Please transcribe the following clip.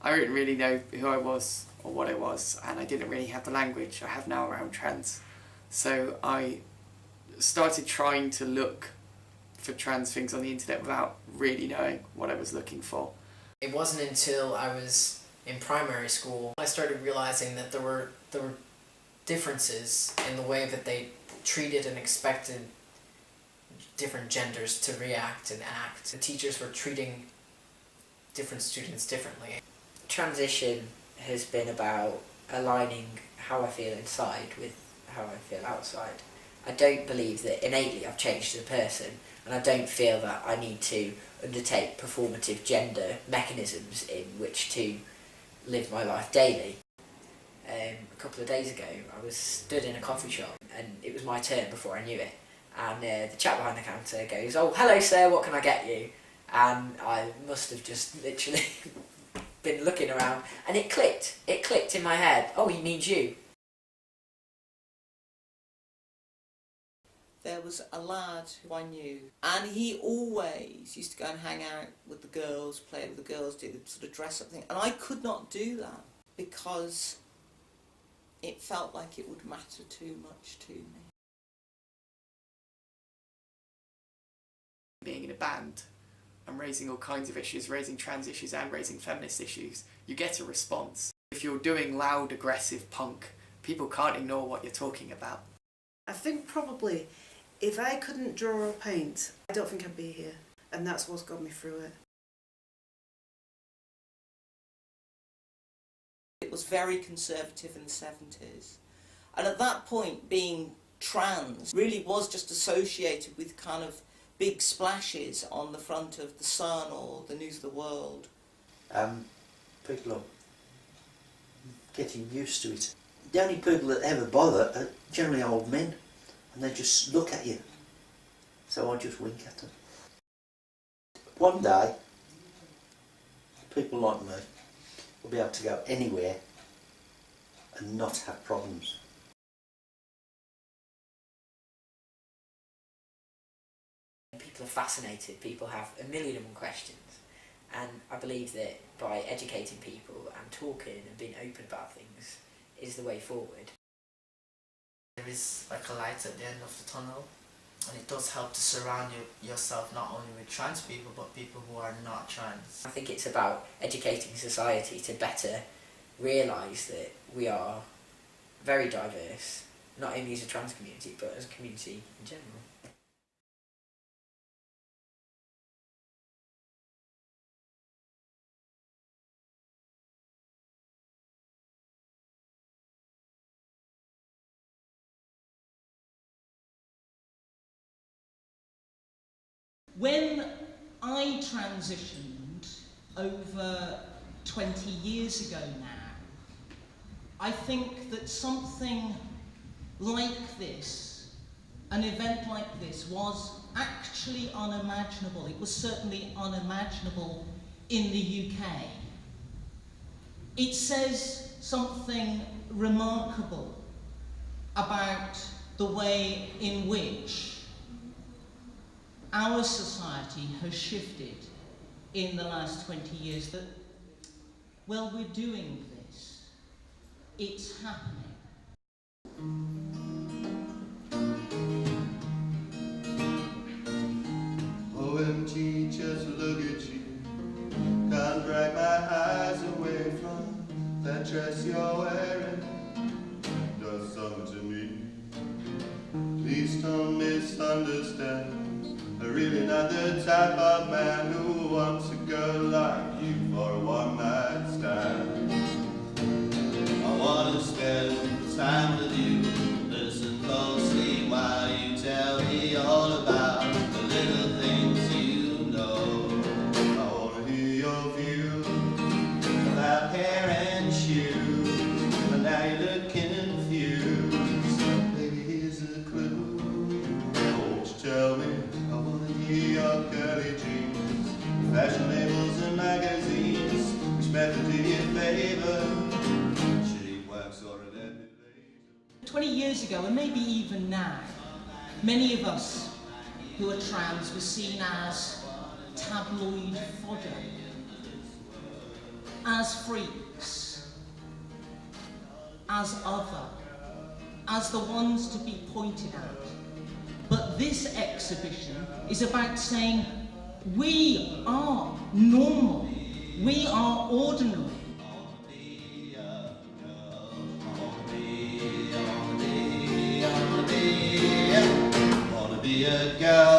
I didn't really know who I was or what I was, and I didn't really have the language I have now around trans. So I started trying to look for trans things on the internet without really knowing what I was looking for. It wasn't until I was in primary school I started realizing that there were differences in the way that they treated and expected different genders to react and act. The teachers were treating different students differently. Transition has been about aligning how I feel inside with how I feel outside. I don't believe that innately I've changed as a person, and I don't feel that I need to undertake performative gender mechanisms in which to live my life daily. A couple of days ago I was stood in a coffee shop and it was my turn before I knew it, and the chap behind the counter goes, "Oh, hello sir, what can I get you?" And I must have just literally been looking around and it clicked in my head, oh, he means you. There was a lad who I knew, and he always used to go and hang out with the girls, play with the girls, do the sort of dress-up thing, and I could not do that because it felt like it would matter too much to me. Being in a band and raising all kinds of issues, raising trans issues and raising feminist issues, you get a response. If you're doing loud, aggressive punk, people can't ignore what you're talking about. I think probably if I couldn't draw or paint, I don't think I'd be here, and that's what's got me through it. It was very conservative in the 70s, and at that point being trans really was just associated with kind of big splashes on the front of the Sun or the News of the World. People are getting used to it. The only people that ever bother are generally old men, and they just look at you. So I just wink at them. One day, people like me will be able to go anywhere and not have problems. People are fascinated, people have a million and one questions, and I believe that by educating people and talking and being open about things is the way forward. There is like a light at the end of the tunnel, and it does help to surround yourself not only with trans people but people who are not trans. I think it's about educating society to better realise that we are very diverse, not only as a trans community but as a community in general. When I transitioned over 20 years ago now, I think that something like this, an event like this, was actually unimaginable. It was certainly unimaginable in the UK. It says something remarkable about the way in which our society has shifted in the last 20 years, that, well, we're doing this. It's happening. OMG, just look at you. Can't drag my eyes away from that dress you're wearing. Does something to me. Please don't misunderstand. I'm really not the type of man who wants a girl like you for a one-night stand. I want to spend time with you. Listen closely while you tell me all about the little things you know. I want to hear your view about hair and shoes, but now you're looking confused. Maybe here's a clue. Won't you tell me? I want to hear your curly dreams, fashion labels and magazines. Which method do you favor? Shave wax or an epilator? 20 years ago, and maybe even now, many of us who are trans were seen as tabloid fodder. as freaks, as other, as the ones to be pointed at. But this exhibition is about saying we are normal, we are ordinary. Wanna be a girl.